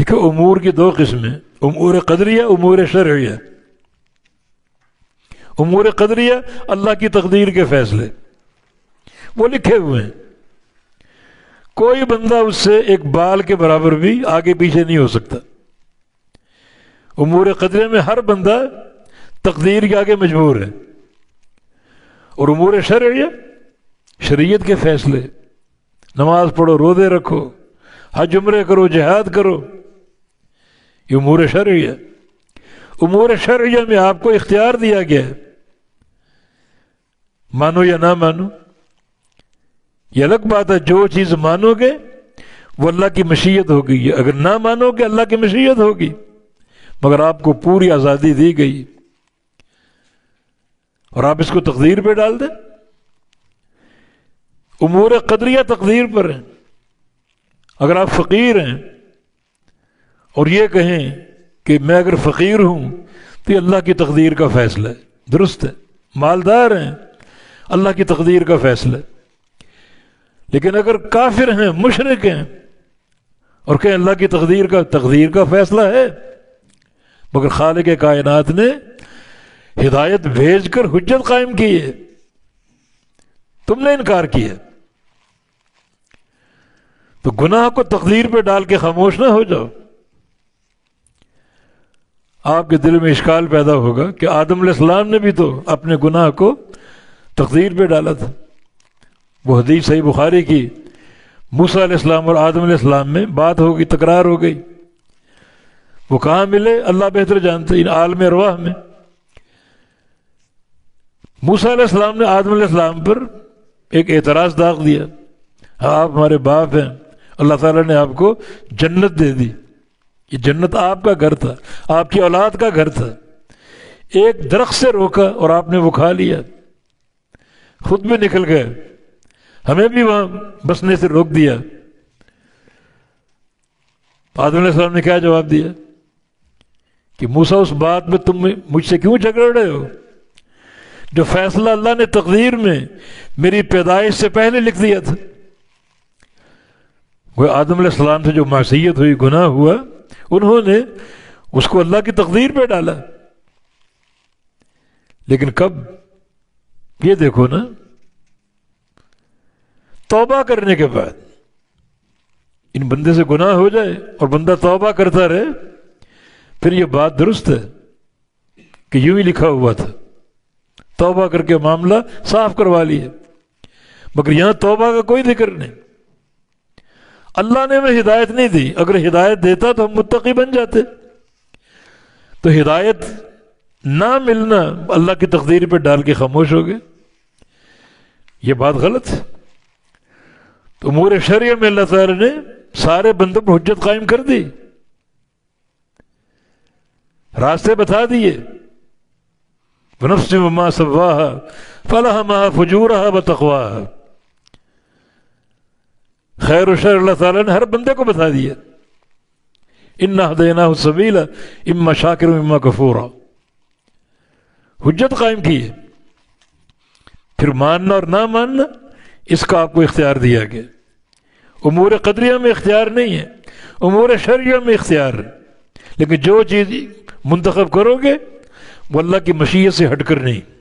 دیکھو امور کی دو قسمیں، امور قدریہ، امور شرعیہ۔ امور قدریہ اللہ کی تقدیر کے فیصلے، وہ لکھے ہوئے ہیں، کوئی بندہ اس سے ایک بال کے برابر بھی آگے پیچھے نہیں ہو سکتا۔ امور قدریہ میں ہر بندہ تقدیر کے آگے مجبور ہے۔ اور امور شرعیہ، شریعت کے فیصلے، نماز پڑھو، روزے رکھو، حج عمرے کرو، جہاد کرو، یہ امور شرعیہ۔ امور شرعیہ میں آپ کو اختیار دیا گیا ہے، مانو یا نہ مانو۔ یہ الگ بات ہے، جو چیز مانو گے وہ اللہ کی مشیت ہوگی، اگر نہ مانو گے اللہ کی مشیت ہوگی، مگر آپ کو پوری آزادی دی گئی اور آپ اس کو تقدیر پہ ڈال دیں۔ امور قدریہ تقدیر پر ہیں۔ اگر آپ فقیر ہیں اور یہ کہیں کہ میں اگر فقیر ہوں تو یہ اللہ کی تقدیر کا فیصلہ ہے، درست ہے۔ مالدار ہیں، اللہ کی تقدیر کا فیصلہ ہے۔ لیکن اگر کافر ہیں، مشرک ہیں اور کہیں اللہ کی تقدیر کا فیصلہ ہے، مگر خالق کائنات نے ہدایت بھیج کر حجت قائم کی ہے، تم نے انکار کیا، تو گناہ کو تقدیر پہ ڈال کے خاموش نہ ہو جاؤ۔ آپ کے دل میں اشکال پیدا ہوگا کہ آدم علیہ السلام نے بھی تو اپنے گناہ کو تقدیر پہ ڈالا تھا۔ وہ حدیث صحیح بخاری کی، موسیٰ علیہ السلام اور آدم علیہ السلام میں بات ہو گئی، تکرار ہو گئی۔ وہ کہاں ملے اللہ بہتر جانتے، ان عالم ارواح میں۔ موسیٰ علیہ السلام نے آدم علیہ السلام پر ایک اعتراض داغ دیا، آپ ہمارے باپ ہیں، اللہ تعالیٰ نے آپ کو جنت دے دی، یہ جنت آپ کا گھر تھا، آپ کی اولاد کا گھر تھا، ایک درخت سے روکا اور آپ نے وہ کھا لیا، خود بھی نکل گئے، ہمیں بھی وہاں بسنے سے روک دیا۔ آدم علیہ السلام نے کیا جواب دیا کہ موسیٰ اس بات میں تم مجھ سے کیوں جھگڑ رہے ہو؟ جو فیصلہ اللہ نے تقدیر میں میری پیدائش سے پہلے لکھ دیا تھا۔ وہ آدم علیہ السلام سے جو معصیت ہوئی، گناہ ہوا، انہوں نے اس کو اللہ کی تقدیر پہ ڈالا۔ لیکن کب؟ یہ دیکھو نا، توبہ کرنے کے بعد ان بندے سے گناہ ہو جائے اور بندہ توبہ کرتا رہے، پھر یہ بات درست ہے کہ یوں ہی لکھا ہوا تھا، توبہ کر کے معاملہ صاف کروا لیے، مگر یہاں توبہ کا کوئی ذکر نہیں۔ اللہ نے ہمیں ہدایت نہیں دی، اگر ہدایت دیتا تو ہم متقی بن جاتے۔ تو ہدایت نہ ملنا اللہ کی تقدیر پہ ڈال کے خاموش ہو گئے، یہ بات غلط ہے۔ تو امور شرعیہ میں اللہ تعالی نے سارے بندوں پر حجت قائم کر دی، راستے بتا دیے۔ وَنَفْسٍ وَمَا سَوَّاهَا فَأَلْهَمَهَا فُجُورَهَا وَتَقْوَاهَا، خیر و شر اللہ تعالیٰ نے ہر بندے کو بتا دیا۔ إِنَّا هَدَيْنَاهُ السَّبِيلَ إِمَّا شَاكِرٌ وَإِمَّا كَفُورًا، حجت قائم کی ہے۔ پھر ماننا اور نہ ماننا اس کا آپ کو اختیار دیا گیا۔ امور قدریہ میں اختیار نہیں ہے، امور شرعیہ میں اختیار ہے، لیکن جو چیز منتخب کرو گے وہ اللہ کی مشیت سے ہٹ کر نہیں۔